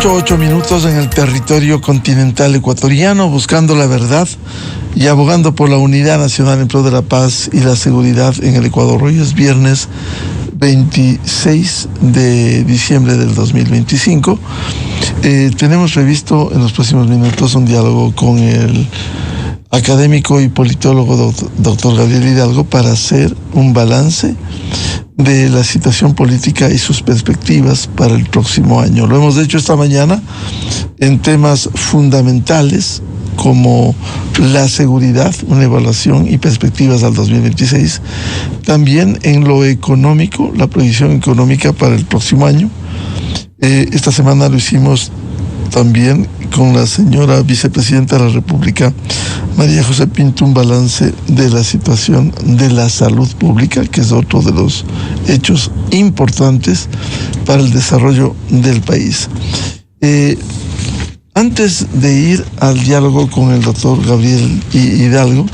Ocho minutos en el territorio continental ecuatoriano, buscando la verdad y abogando por la unidad nacional en pro de la paz y la seguridad en el Ecuador. Hoy es viernes 26 de diciembre del 2025. Tenemos previsto en los próximos minutos un diálogo con el académico y politólogo doctor Gabriel Hidalgo para hacer un balance de la situación política y sus perspectivas para el próximo año. Lo hemos hecho esta mañana en temas fundamentales como la seguridad, una evaluación y perspectivas al 2026. También en lo económico, la proyección económica para el próximo año. Esta semana lo hicimos también con la señora vicepresidenta de la República, María José Pinto, un balance de la situación de la salud pública, que es otro de los hechos importantes para el desarrollo del país. Antes de ir al diálogo con el doctor Gabriel Hidalgo,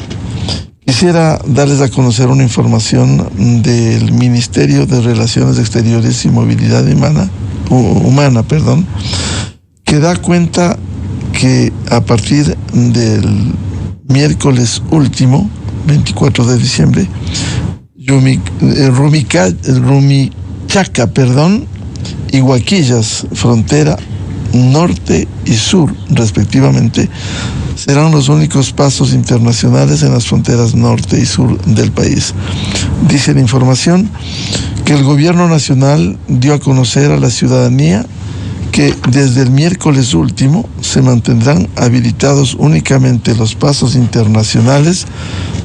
quisiera darles a conocer una información del Ministerio de Relaciones Exteriores y Movilidad Humana, que da cuenta que a partir del miércoles último, 24 de diciembre, Rumichaca y Huaquillas, frontera norte y sur, respectivamente, serán los únicos pasos internacionales en las fronteras norte y sur del país. Dice la información que el gobierno nacional dio a conocer a la ciudadanía que desde el miércoles último se mantendrán habilitados únicamente los pasos internacionales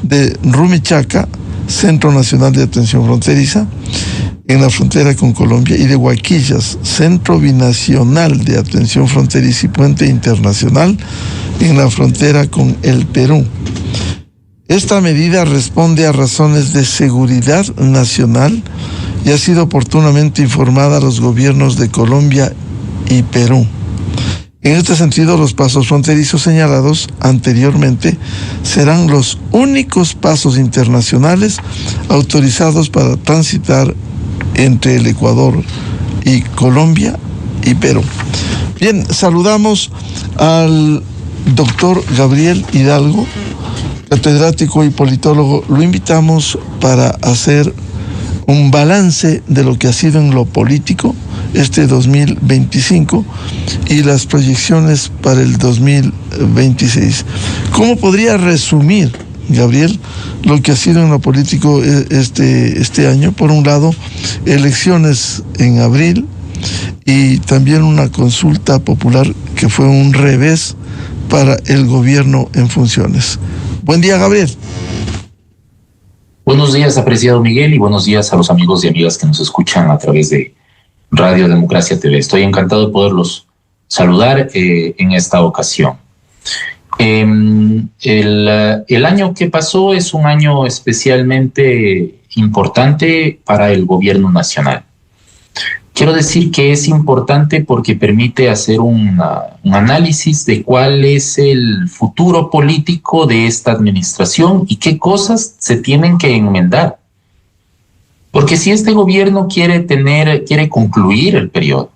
de Rumichaca, Centro Nacional de Atención Fronteriza, en la frontera con Colombia, y de Huaquillas, Centro Binacional de Atención Fronteriza y Puente Internacional, en la frontera con el Perú. Esta medida responde a razones de seguridad nacional y ha sido oportunamente informada a los gobiernos de Colombia y Perú. En este sentido, los pasos fronterizos señalados anteriormente serán los únicos pasos internacionales autorizados para transitar entre el Ecuador y Colombia y Perú. Bien, saludamos al doctor Gabriel Hidalgo, catedrático y politólogo. Lo invitamos para hacer un balance de lo que ha sido en lo político este 2025 y las proyecciones para el 2026. ¿Cómo podría resumir, Gabriel, lo que ha sido en lo político este año? Por un lado, elecciones en abril y también una consulta popular que fue un revés para el gobierno en funciones. Buen día, Gabriel. Buenos días, apreciado Miguel, y buenos días a los amigos y amigas que nos escuchan a través de Radio Democracia TV. Estoy encantado de poderlos saludar en esta ocasión. El año que pasó es un año especialmente importante para el gobierno nacional. Quiero decir que es importante porque permite hacer un análisis de cuál es el futuro político de esta administración y qué cosas se tienen que enmendar. Porque si este gobierno quiere concluir el periodo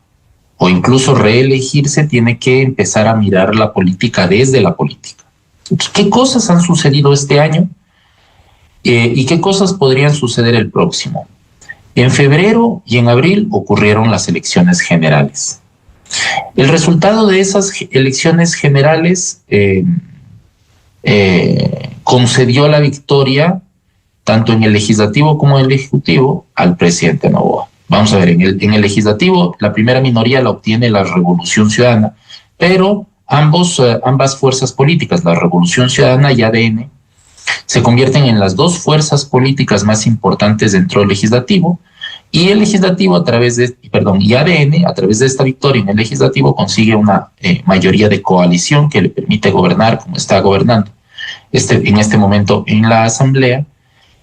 o incluso reelegirse, tiene que empezar a mirar la política desde la política. ¿Qué cosas han sucedido este año y qué cosas podrían suceder el próximo? En febrero y en abril ocurrieron las elecciones generales. El resultado de esas elecciones generales concedió la victoria tanto en el legislativo como en el ejecutivo al presidente Noboa. Vamos a ver, en el legislativo la primera minoría la obtiene la Revolución Ciudadana, pero ambas fuerzas políticas, la Revolución Ciudadana y ADN, se convierten en las dos fuerzas políticas más importantes dentro del legislativo, y el legislativo y ADN, a través de esta victoria en el legislativo, consigue una mayoría de coalición que le permite gobernar como está gobernando en este momento en la Asamblea,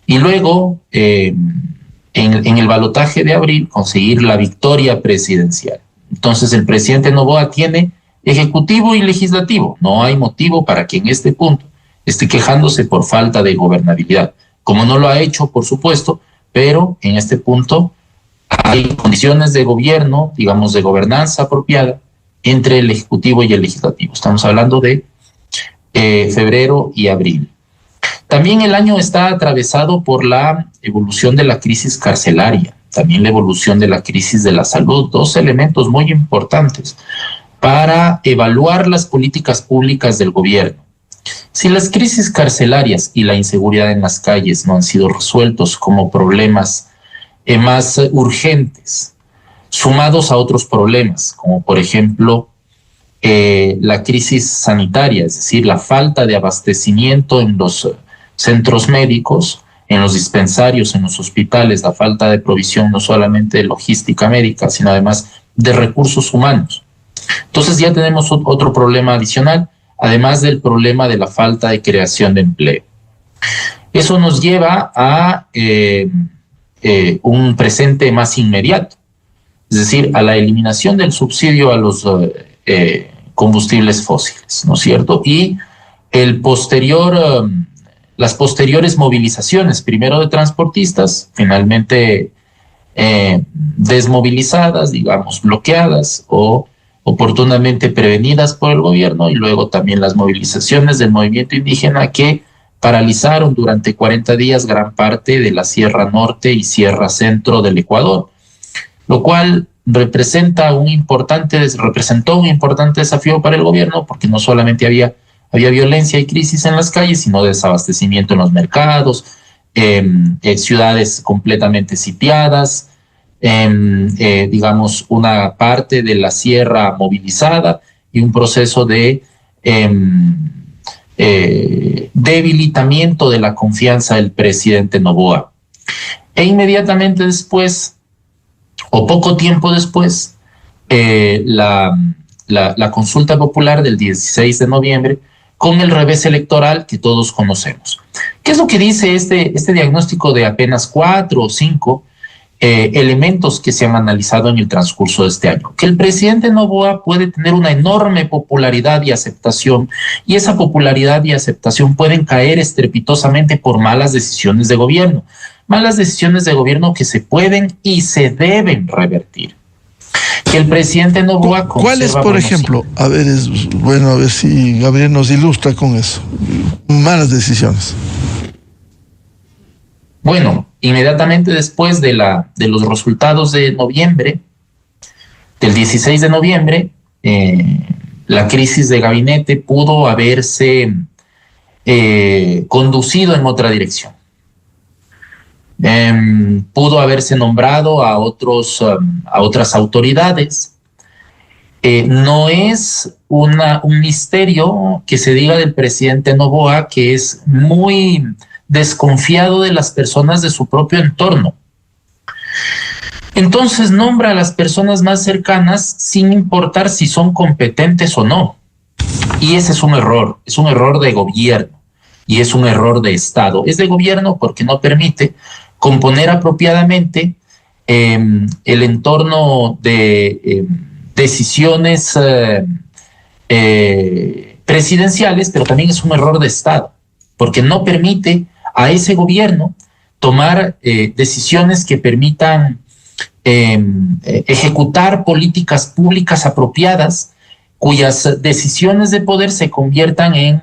y luego en el balotaje de abril conseguir la victoria presidencial. Entonces el presidente Noboa tiene ejecutivo y legislativo. No hay motivo para que en este punto esté quejándose por falta de gobernabilidad, como no lo ha hecho, por supuesto, pero en este punto hay condiciones de gobierno, digamos, de gobernanza apropiada, entre el Ejecutivo y el Legislativo. Estamos hablando de febrero y abril. También el año está atravesado por la evolución de la crisis carcelaria, también la evolución de la crisis de la salud, dos elementos muy importantes para evaluar las políticas públicas del gobierno. Si las crisis carcelarias y la inseguridad en las calles no han sido resueltos como problemas más urgentes, sumados a otros problemas, como por ejemplo la crisis sanitaria, es decir, la falta de abastecimiento en los centros médicos, en los dispensarios, en los hospitales, la falta de provisión no solamente de logística médica, sino además de recursos humanos. Entonces ya tenemos otro problema adicional, además del problema de la falta de creación de empleo. Eso nos lleva a un presente más inmediato, es decir, a la eliminación del subsidio a los combustibles fósiles, ¿no es cierto? Y las posteriores movilizaciones, primero de transportistas, finalmente desmovilizadas, digamos, bloqueadas o oportunamente prevenidas por el gobierno, y luego también las movilizaciones del movimiento indígena que paralizaron durante 40 días gran parte de la Sierra Norte y Sierra Centro del Ecuador, lo cual representó un importante desafío para el gobierno, porque no solamente había violencia y crisis en las calles, sino desabastecimiento en los mercados, ciudades completamente sitiadas, digamos, una parte de la sierra movilizada y un proceso de debilitamiento de la confianza del presidente Noboa. E inmediatamente después, o poco tiempo después, la consulta popular del 16 de noviembre, con el revés electoral que todos conocemos. ¿Qué es lo que dice este diagnóstico de apenas 4 o 5 elementos que se han analizado en el transcurso de este año? Que el presidente Noboa puede tener una enorme popularidad y aceptación, y esa popularidad y aceptación pueden caer estrepitosamente por malas decisiones de gobierno que se pueden y se deben revertir. Que el presidente Noboa... ¿Cuáles, por ejemplo? A ver, es bueno, a ver si Gabriel nos ilustra con eso. Malas decisiones. Bueno, inmediatamente después de los resultados de noviembre, del 16 de noviembre, la crisis de gabinete pudo haberse conducido en otra dirección. Pudo haberse nombrado a otras autoridades. No es un misterio que se diga del presidente Noboa que es muy desconfiado de las personas de su propio entorno. Entonces nombra a las personas más cercanas sin importar si son competentes o no. Y ese es un error de gobierno y es un error de Estado. Es de gobierno porque no permite componer apropiadamente el entorno de decisiones presidenciales, pero también es un error de Estado, porque no permite a ese gobierno tomar decisiones que permitan ejecutar políticas públicas apropiadas, cuyas decisiones de poder se conviertan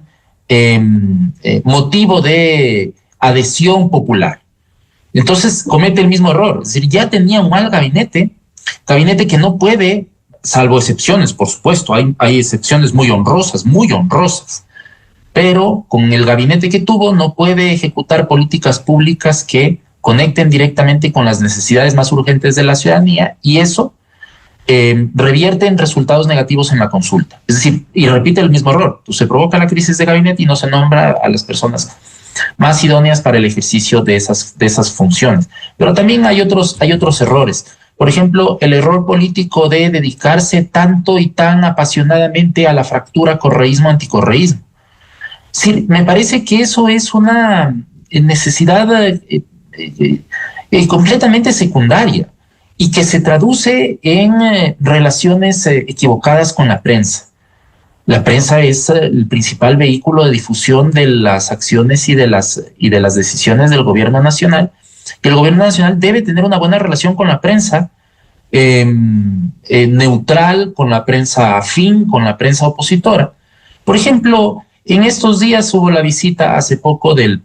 en motivo de adhesión popular. Entonces comete el mismo error, es decir, ya tenía un mal gabinete que no puede, salvo excepciones, por supuesto, hay excepciones muy honrosas, pero con el gabinete que tuvo no puede ejecutar políticas públicas que conecten directamente con las necesidades más urgentes de la ciudadanía, y eso revierte en resultados negativos en la consulta. Es decir, y repite el mismo error, se provoca la crisis de gabinete y no se nombra a las personas más idóneas para el ejercicio de esas funciones. Pero también hay otros errores. Por ejemplo, el error político de dedicarse tanto y tan apasionadamente a la fractura correísmo-anticorreísmo. Sí, me parece que eso es una necesidad completamente secundaria y que se traduce en relaciones equivocadas con la prensa. La prensa es el principal vehículo de difusión de las acciones y de las decisiones del gobierno nacional. Que el gobierno nacional debe tener una buena relación con la prensa, neutral con la prensa afín, con la prensa opositora. Por ejemplo, en estos días hubo la visita hace poco del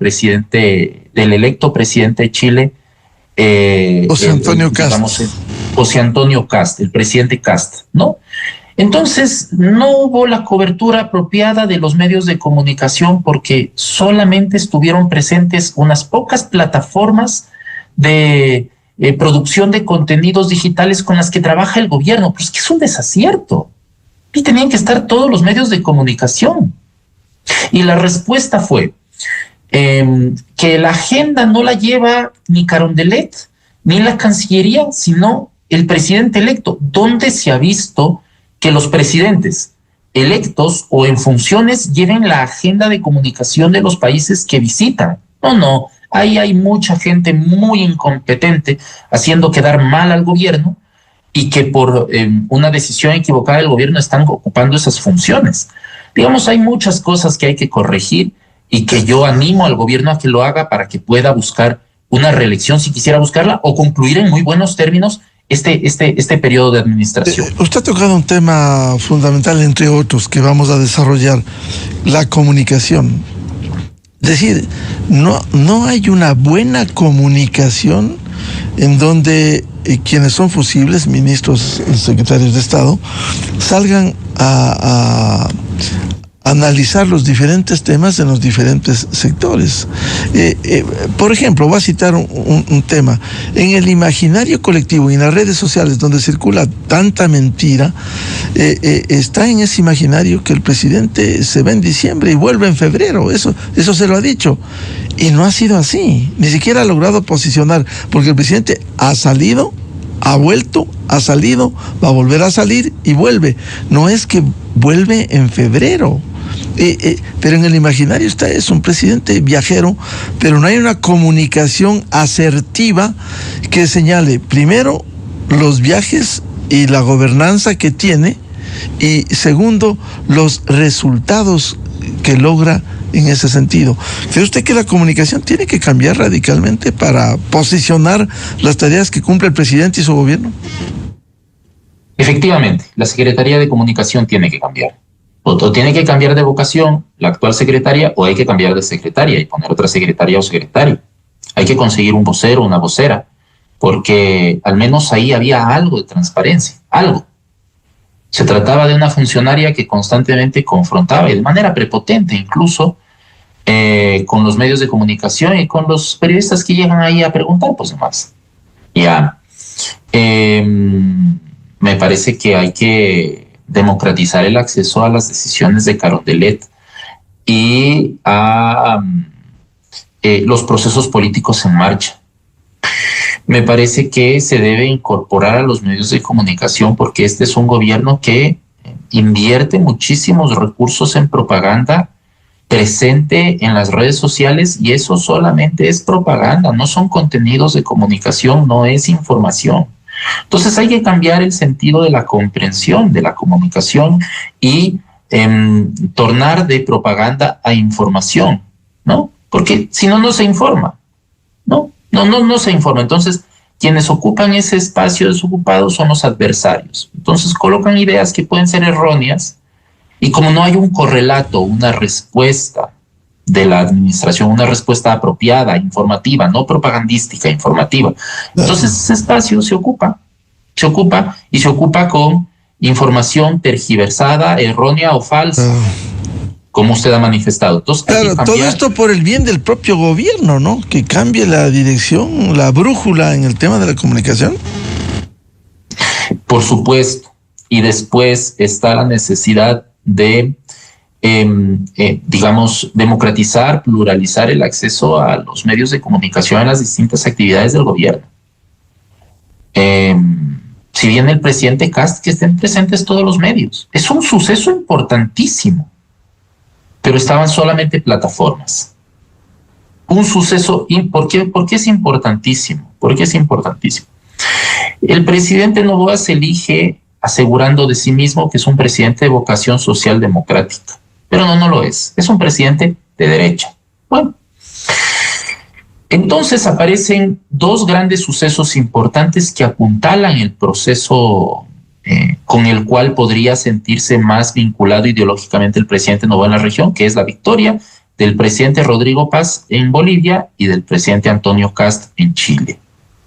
electo presidente de Chile, José Antonio Kast. José Antonio Kast, el presidente Kast, ¿no? Entonces, no hubo la cobertura apropiada de los medios de comunicación porque solamente estuvieron presentes unas pocas plataformas de producción de contenidos digitales con las que trabaja el gobierno. Pues que es un desacierto. Y tenían que estar todos los medios de comunicación. Y la respuesta fue que la agenda no la lleva ni Carondelet ni la Cancillería, sino el presidente electo. ¿Dónde se ha visto que los presidentes electos o en funciones lleven la agenda de comunicación de los países que visitan? No. Ahí hay mucha gente muy incompetente haciendo quedar mal al gobierno y que por una decisión equivocada del gobierno están ocupando esas funciones. Digamos, hay muchas cosas que hay que corregir y que yo animo al gobierno a que lo haga para que pueda buscar una reelección si quisiera buscarla o concluir en muy buenos términos este periodo de administración. Usted ha tocado un tema fundamental, entre otros, que vamos a desarrollar, la comunicación. Es decir, no hay una buena comunicación en donde quienes son fusibles, ministros, secretarios de Estado, salgan a analizar los diferentes temas en los diferentes sectores. Por ejemplo, voy a citar un tema. En el imaginario colectivo y en las redes sociales donde circula tanta mentira, está en ese imaginario que el presidente se va en diciembre y vuelve en febrero. Eso se lo ha dicho. Y no ha sido así. Ni siquiera ha logrado posicionar, porque el presidente ha salido, ha vuelto, ha salido, va a volver a salir y vuelve. No es que vuelve en febrero. Pero en el imaginario es un presidente viajero, pero no hay una comunicación asertiva que señale, primero, los viajes y la gobernanza que tiene, y segundo, los resultados que logra en ese sentido. ¿Cree usted que la comunicación tiene que cambiar radicalmente para posicionar las tareas que cumple el presidente y su gobierno? Efectivamente, la Secretaría de Comunicación tiene que cambiar. O tiene que cambiar de vocación la actual secretaria, o hay que cambiar de secretaria y poner otra secretaria o secretario. Hay que conseguir un vocero o una vocera, porque al menos ahí había algo de transparencia, algo. Se trataba de una funcionaria que constantemente confrontaba, y de manera prepotente incluso, con los medios de comunicación y con los periodistas que llegan ahí a preguntar, pues demás. Ya. Me parece que hay que democratizar el acceso a las decisiones de Carondelet y a los procesos políticos en marcha. Me parece que se debe incorporar a los medios de comunicación porque este es un gobierno que invierte muchísimos recursos en propaganda presente en las redes sociales, y eso solamente es propaganda, no son contenidos de comunicación, no es información. Entonces hay que cambiar el sentido de la comprensión de la comunicación y tornar de propaganda a información, ¿no? Porque si no, no se informa, ¿no? No se informa. Entonces, quienes ocupan ese espacio desocupado son los adversarios. Entonces colocan ideas que pueden ser erróneas, y como no hay un correlato, una respuesta de la administración, una respuesta apropiada, informativa, no propagandística, informativa. Entonces ese espacio se ocupa con información tergiversada, errónea o falsa, como usted ha manifestado. Entonces, claro, todo esto por el bien del propio gobierno, ¿no? Que cambie la dirección, la brújula en el tema de la comunicación. Por supuesto. Y después está la necesidad de digamos, democratizar, pluralizar el acceso a los medios de comunicación en las distintas actividades del gobierno. Si bien el presidente Kast, que estén presentes todos los medios, es un suceso importantísimo, pero estaban solamente plataformas. Un suceso, ¿por qué es importantísimo? ¿Por qué es importantísimo? El presidente Noboa se elige asegurando de sí mismo que es un presidente de vocación social democrática. Pero no lo es. Es un presidente de derecha. Bueno, entonces aparecen dos grandes sucesos importantes que apuntalan el proceso con el cual podría sentirse más vinculado ideológicamente el presidente Noboa en la región, que es la victoria del presidente Rodrigo Paz en Bolivia y del presidente Antonio Kast en Chile,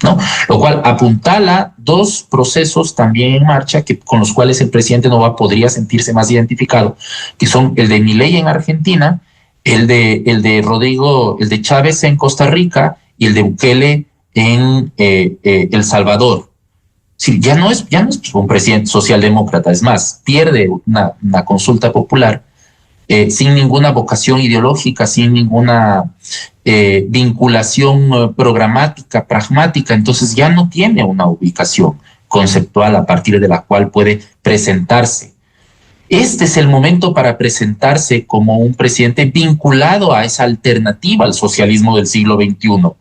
¿no? Lo cual apuntala dos procesos también en marcha con los cuales el presidente Noboa podría sentirse más identificado, que son el de Milei en Argentina, el de Chávez en Costa Rica y el de Bukele en El Salvador. Sí, ya no es un presidente socialdemócrata, es más, pierde una consulta popular sin ninguna vocación ideológica, sin ninguna vinculación programática, pragmática, entonces ya no tiene una ubicación conceptual a partir de la cual puede presentarse. Este es el momento para presentarse como un presidente vinculado a esa alternativa al socialismo del siglo XXI,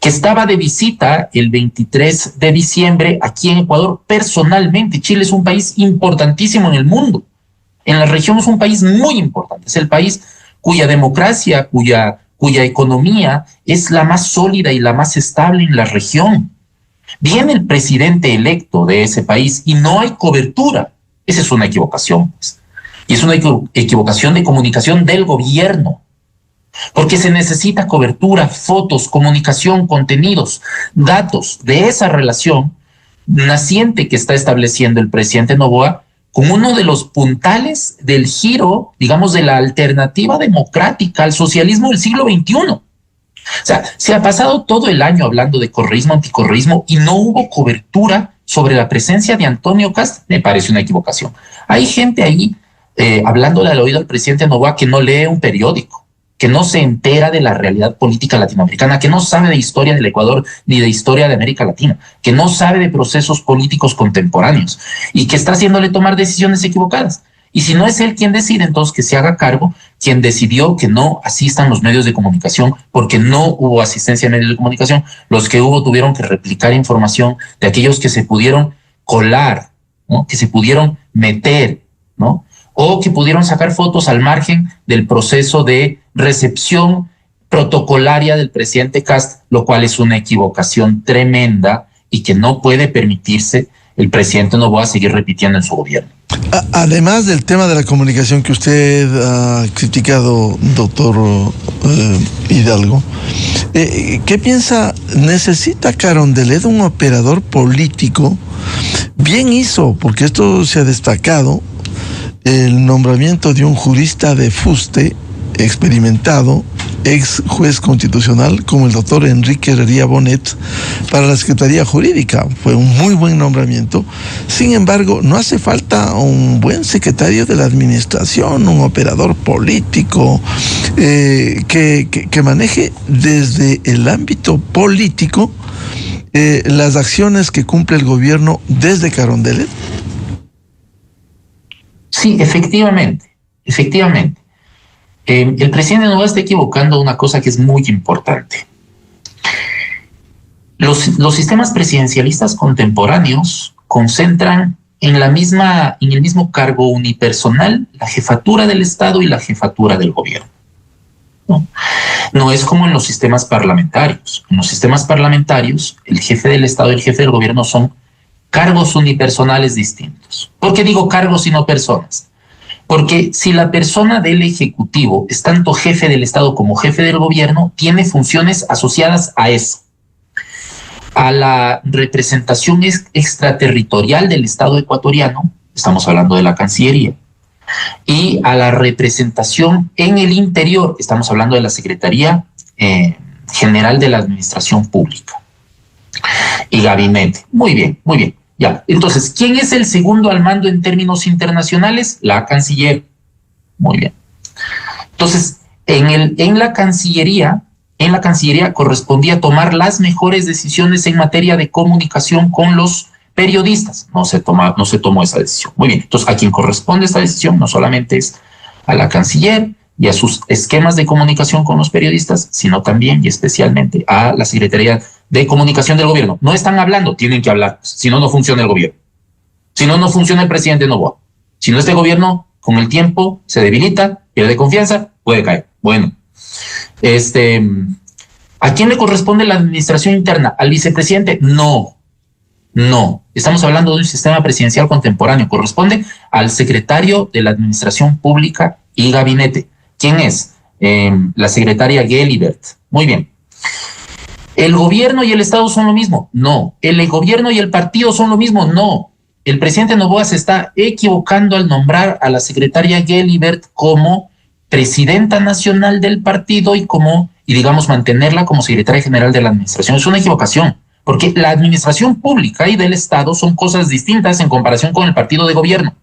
que estaba de visita el 23 de diciembre aquí en Ecuador personalmente. Chile es un país importantísimo en el mundo. En la región es un país muy importante. Es el país cuya democracia, cuya economía es la más sólida y la más estable en la región. Viene el presidente electo de ese país y no hay cobertura. Esa es una equivocación, pues. Y es una equivocación de comunicación del gobierno. Porque se necesita cobertura, fotos, comunicación, contenidos, datos de esa relación naciente que está estableciendo el presidente Noboa con uno de los puntales del giro, digamos, de la alternativa democrática al socialismo del siglo XXI. O sea, se ha pasado todo el año hablando de correísmo, anticorreísmo y no hubo cobertura sobre la presencia de Antonio Kast. Me parece una equivocación. Hay gente ahí hablándole al oído al presidente Noboa que no lee un periódico, que no se entera de la realidad política latinoamericana, que no sabe de historia del Ecuador ni de historia de América Latina, que no sabe de procesos políticos contemporáneos y que está haciéndole tomar decisiones equivocadas. Y si no es él quien decide, entonces que se haga cargo quien decidió que no asistan los medios de comunicación, porque no hubo asistencia a medios de comunicación. Los que hubo tuvieron que replicar información de aquellos que se pudieron colar, ¿no? Que se pudieron meter, ¿no? O que pudieron sacar fotos al margen del proceso de recepción protocolaria del presidente Kast, lo cual es una equivocación tremenda y que no puede permitirse el presidente Noboa seguir repitiendo en su gobierno. Además del tema de la comunicación que usted ha criticado, doctor Hidalgo, ¿qué piensa? ¿Necesita Carondelet un operador político? Bien hizo, porque esto se ha destacado, el nombramiento de un jurista de fuste experimentado, ex juez constitucional, como el doctor Enrique Herrería Bonet, para la Secretaría Jurídica. Fue un muy buen nombramiento. Sin embargo, no hace falta un buen secretario de la administración, un operador político que maneje desde el ámbito político las acciones que cumple el gobierno desde Carondelet. Sí, efectivamente. El presidente Noboa está equivocando una cosa que es muy importante. Los sistemas presidencialistas contemporáneos concentran en el mismo cargo unipersonal la jefatura del Estado y la jefatura del gobierno. No es como en los sistemas parlamentarios. En los sistemas parlamentarios, el jefe del Estado y el jefe del gobierno son cargos unipersonales distintos. ¿Por qué digo cargos y no personas? Porque si la persona del Ejecutivo es tanto jefe del Estado como jefe del gobierno, tiene funciones asociadas a eso, a la representación extraterritorial del Estado ecuatoriano, estamos hablando de la Cancillería, y a la representación en el interior, estamos hablando de la Secretaría General de la Administración Pública y Gabinete. Muy bien. Ya, entonces, ¿quién es el segundo al mando en términos internacionales? La canciller. Muy bien. Entonces, en la Cancillería correspondía tomar las mejores decisiones en materia de comunicación con los periodistas. No se tomó esa decisión. Muy bien. Entonces, a quien corresponde esta decisión no solamente es a la canciller y a sus esquemas de comunicación con los periodistas, sino también y especialmente a la Secretaría de Comunicación del Gobierno. No están hablando, tienen que hablar, si no, no funciona el gobierno. Si no, no funciona el presidente Noboa. Si no, este gobierno, con el tiempo, se debilita, pierde confianza, puede caer. Bueno, ¿a quién le corresponde la administración interna? ¿Al vicepresidente? No. Estamos hablando de un sistema presidencial contemporáneo. Corresponde al secretario de la Administración Pública y Gabinete. ¿Quién es? La secretaria Gelibert. Muy bien. ¿El gobierno y el Estado son lo mismo? No. ¿El gobierno y el partido son lo mismo? No. El presidente Noboa se está equivocando al nombrar a la secretaria Gelibert como presidenta nacional del partido y digamos, mantenerla como secretaria general de la administración. Es una equivocación, porque la administración pública y del Estado son cosas distintas en comparación con el partido de gobierno.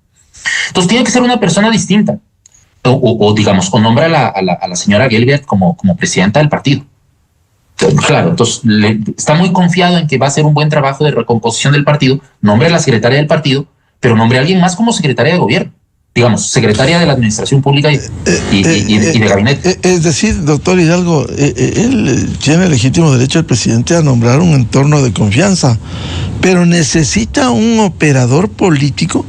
Entonces tiene que ser una persona distinta. Digamos, o nombra a la señora Gelibert como presidenta del partido. Claro, entonces está muy confiado en que va a hacer un buen trabajo de recomposición del partido, nombre a la secretaria del partido, pero nombre a alguien más como secretaria de gobierno, digamos, secretaria de la Administración Pública y de Gabinete. Es decir, doctor Hidalgo, él tiene legítimo derecho el presidente a nombrar un entorno de confianza, pero necesita un operador político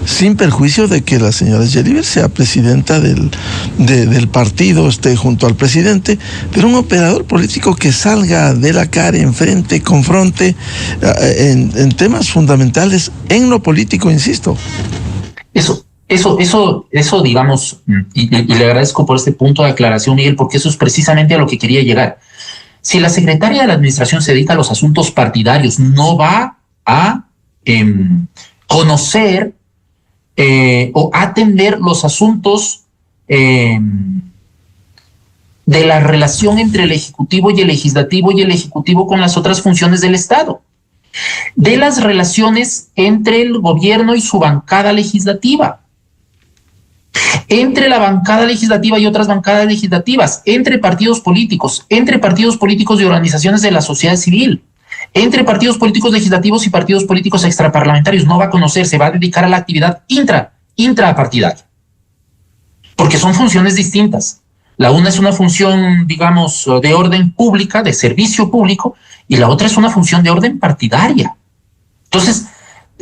sin perjuicio de que la señora Gelibert sea presidenta del partido, esté junto al presidente, pero un operador político que salga de la cara, enfrente, confronte en temas fundamentales en lo político, insisto. Eso, digamos, y le agradezco por este punto de aclaración, Miguel, porque eso es precisamente a lo que quería llegar. Si la secretaria de la Administración se dedica a los asuntos partidarios, no va a conocer o atender los asuntos de la relación entre el Ejecutivo y el Legislativo y el Ejecutivo con las otras funciones del Estado, de las relaciones entre el gobierno y su bancada legislativa, entre la bancada legislativa y otras bancadas legislativas, entre partidos políticos y organizaciones de la sociedad civil, entre partidos políticos legislativos y partidos políticos extraparlamentarios. No va a conocer, se va a dedicar a la actividad intrapartidaria, porque son funciones distintas. La una es una función, digamos, de orden pública, de servicio público, y la otra es una función de orden partidaria. Entonces,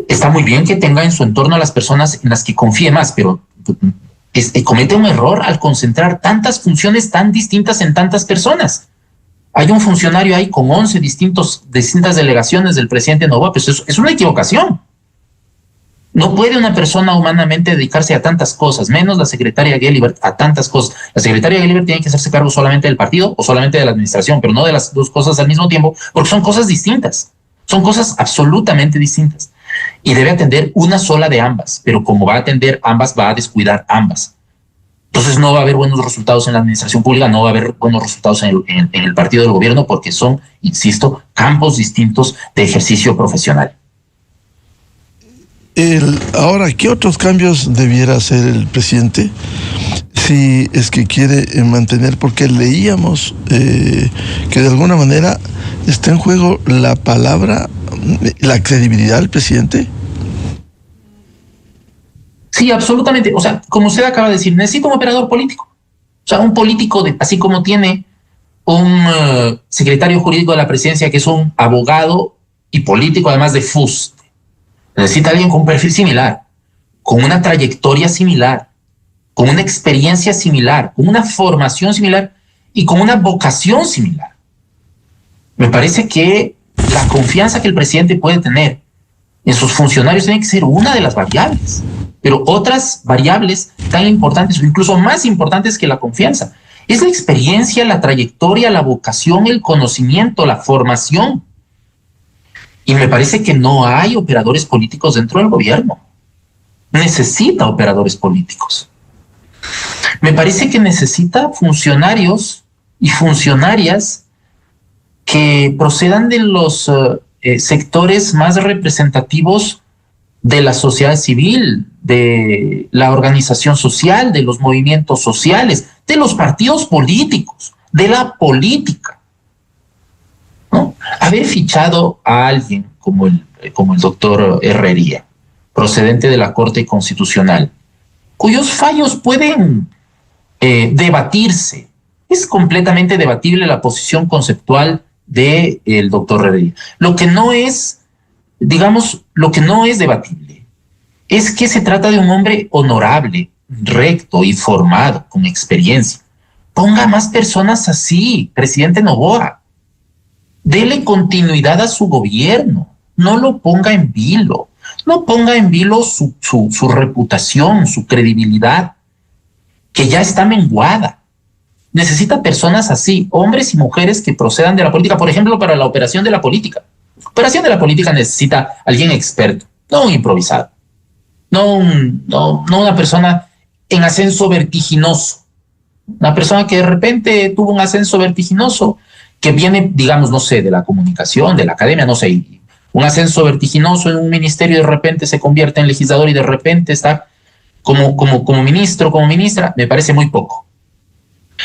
está muy bien que tenga en su entorno a las personas en las que confíe más, pero comete un error al concentrar tantas funciones tan distintas en tantas personas. Hay un funcionario ahí con 11 distintas delegaciones del presidente Noboa, pues es una equivocación. No puede una persona humanamente dedicarse a tantas cosas, menos la secretaria Gelibert a tantas cosas. La secretaria Gelibert tiene que hacerse cargo solamente del partido o solamente de la administración, pero no de las dos cosas al mismo tiempo, porque son cosas distintas. Son cosas absolutamente distintas. Y debe atender una sola de ambas, pero como va a atender ambas, va a descuidar ambas. Entonces no va a haber buenos resultados en la administración pública, no va a haber buenos resultados en el partido del gobierno, porque son, insisto, campos distintos de ejercicio profesional. Ahora, ¿qué otros cambios debiera hacer el presidente si es que quiere mantener? Porque leíamos que de alguna manera está en juego la palabra, la credibilidad del presidente. Sí, absolutamente. O sea, como usted acaba de decir, necesita un operador político. O sea, un político, así como tiene un secretario jurídico de la presidencia que es un abogado y político, además de fuste. Necesita alguien con un perfil similar, con una trayectoria similar, con una experiencia similar, con una formación similar y con una vocación similar. Me parece que la confianza que el presidente puede tener en sus funcionarios tiene que ser una de las variables, pero otras variables tan importantes o incluso más importantes que la confianza es la experiencia, la trayectoria, la vocación, el conocimiento, la formación. Y me parece que no hay operadores políticos dentro del gobierno. Necesita operadores políticos. Me parece que necesita funcionarios y funcionarias que procedan de los sectores más representativos de la sociedad civil, de la organización social, de los movimientos sociales, de los partidos políticos, de la política, ¿no? Haber fichado a alguien como el doctor Herrería, procedente de la Corte Constitucional, cuyos fallos pueden debatirse. Es completamente debatible la posición conceptual del doctor Herrería. Lo que no es debatible es que se trata de un hombre honorable, recto y formado, con experiencia. Ponga más personas así, presidente Noboa. Dele continuidad a su gobierno. no lo ponga en vilo, no ponga en vilo su reputación, su credibilidad, que ya está menguada. Necesita personas así, hombres y mujeres que procedan de la política, por ejemplo, para la operación de la política. La operación de la política necesita alguien experto, no un improvisado, no una persona en ascenso vertiginoso, una persona que de repente tuvo un ascenso vertiginoso, que viene, digamos, no sé, de la comunicación, de la academia, no sé, un ascenso vertiginoso en un ministerio y de repente se convierte en legislador y de repente está como ministro, como ministra, me parece muy poco.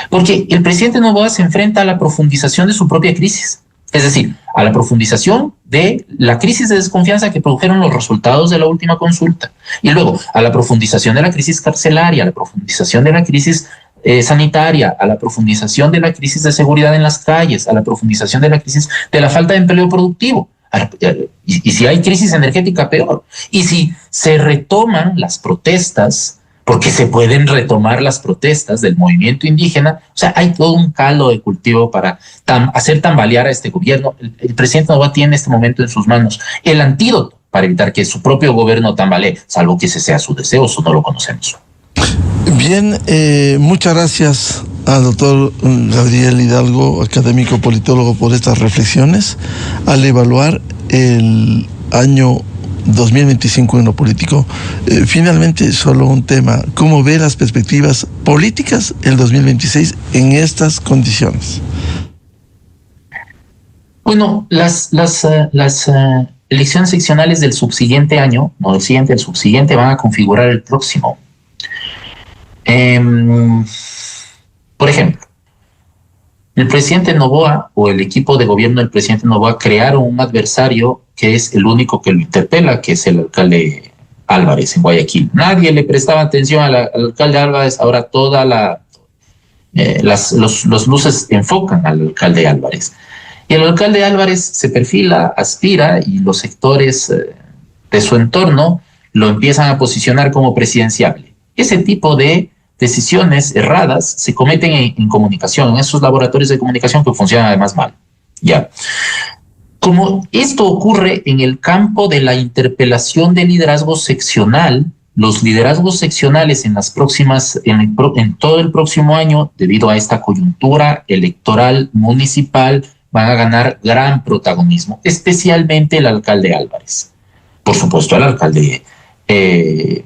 Porque el presidente Noboa se enfrenta a la profundización de su propia crisis, es decir, a la profundización de la crisis de desconfianza que produjeron los resultados de la última consulta, y luego a la profundización de la crisis carcelaria, a la profundización de la crisis sanitaria, a la profundización de la crisis de seguridad en las calles, a la profundización de la crisis de la falta de empleo productivo. Y si hay crisis energética, peor. Y si se retoman las protestas, porque se pueden retomar las protestas del movimiento indígena, o sea, hay todo un caldo de cultivo para hacer tambalear a este gobierno. El presidente Noboa tiene en este momento en sus manos el antídoto para evitar que su propio gobierno tambalee, salvo que ese sea su deseo, eso no lo conocemos. Bien, muchas gracias al doctor Gabriel Hidalgo, académico politólogo, por estas reflexiones al evaluar el año 2025 en lo político. Finalmente, solo un tema: ¿cómo ve las perspectivas políticas el 2026 en estas condiciones? Bueno, las elecciones seccionales del subsiguiente año, no del siguiente, el subsiguiente, van a configurar el próximo. Por ejemplo, el presidente Noboa o el equipo de gobierno del presidente Noboa crearon un adversario que es el único que lo interpela, que es el alcalde Álvarez en Guayaquil. Nadie le prestaba atención al alcalde Álvarez, ahora todas los luces enfocan al alcalde Álvarez. Y el alcalde Álvarez se perfila, aspira, y los sectores de su entorno lo empiezan a posicionar como presidenciable. Ese tipo de decisiones erradas se cometen en comunicación, en esos laboratorios de comunicación que funcionan además mal. Ya. Como esto ocurre en el campo de la interpelación de liderazgo seccional, los liderazgos seccionales en todo el próximo año, debido a esta coyuntura electoral municipal, van a ganar gran protagonismo, especialmente el alcalde Álvarez. Por supuesto, el alcalde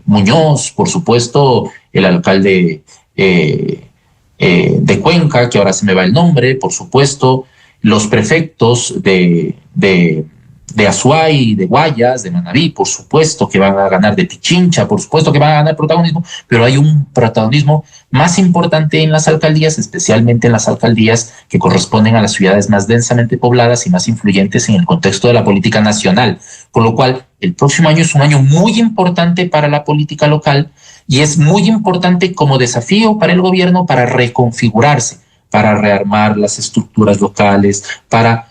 Muñoz, por supuesto, el alcalde de Cuenca, que ahora se me va el nombre, por supuesto, los prefectos de Azuay, de Guayas, de Manabí, por supuesto que van a ganar, de Pichincha, por supuesto que van a ganar protagonismo, pero hay un protagonismo más importante en las alcaldías, especialmente en las alcaldías que corresponden a las ciudades más densamente pobladas y más influyentes en el contexto de la política nacional. Con lo cual, el próximo año es un año muy importante para la política local y es muy importante como desafío para el gobierno para reconfigurarse, para rearmar las estructuras locales, para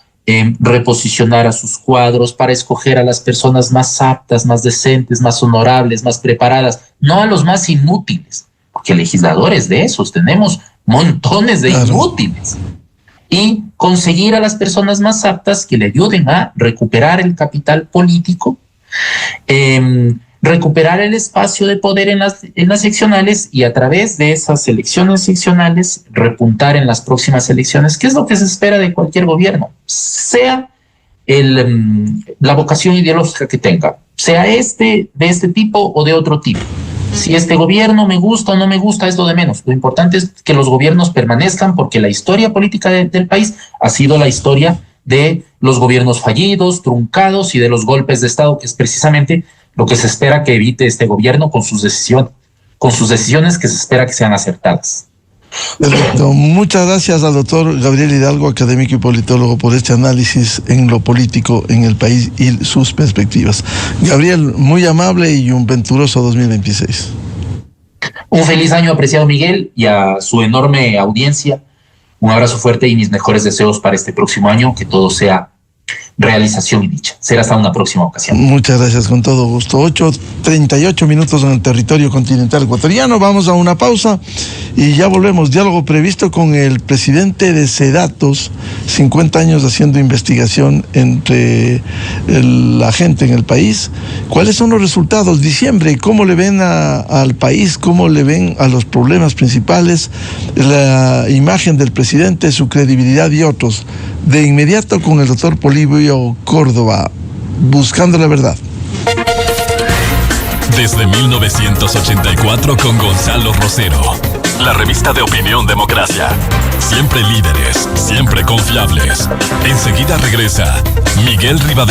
reposicionar a sus cuadros, para escoger a las personas más aptas, más decentes, más honorables, más preparadas, no a los más inútiles, porque legisladores de esos tenemos montones de inútiles, y conseguir a las personas más aptas que le ayuden a recuperar el capital político, recuperar el espacio de poder en las seccionales y a través de esas elecciones seccionales repuntar en las próximas elecciones, que es lo que se espera de cualquier gobierno, sea la vocación ideológica que tenga, sea de este tipo o de otro tipo. Si este gobierno me gusta o no me gusta es lo de menos. Lo importante es que los gobiernos permanezcan, porque la historia política del país ha sido la historia de los gobiernos fallidos, truncados y de los golpes de Estado, que es precisamente lo que se espera que evite este gobierno con sus decisiones que se espera que sean acertadas. Perfecto. Muchas gracias al doctor Gabriel Hidalgo, académico y politólogo, por este análisis en lo político en el país y sus perspectivas. Gabriel, muy amable y un venturoso 2026. Un feliz año, apreciado Miguel, y a su enorme audiencia. Un abrazo fuerte y mis mejores deseos para este próximo año, que todo sea realización y dicha. Será hasta una próxima ocasión. Muchas gracias, con todo gusto. 8:38 minutos en el territorio continental ecuatoriano. Vamos a una pausa y ya volvemos. Diálogo previsto con el presidente de SEDATOS, 50 años haciendo investigación entre la gente en el país. ¿Cuáles son los resultados? Diciembre, ¿cómo le ven al país? ¿Cómo le ven a los problemas principales? La imagen del presidente, su credibilidad y otros. De inmediato con el doctor Polibio Córdoba, buscando la verdad. Desde 1984 con Gonzalo Rosero. La revista de opinión Democracia. Siempre líderes, siempre confiables. Enseguida regresa Miguel Rivadeneira.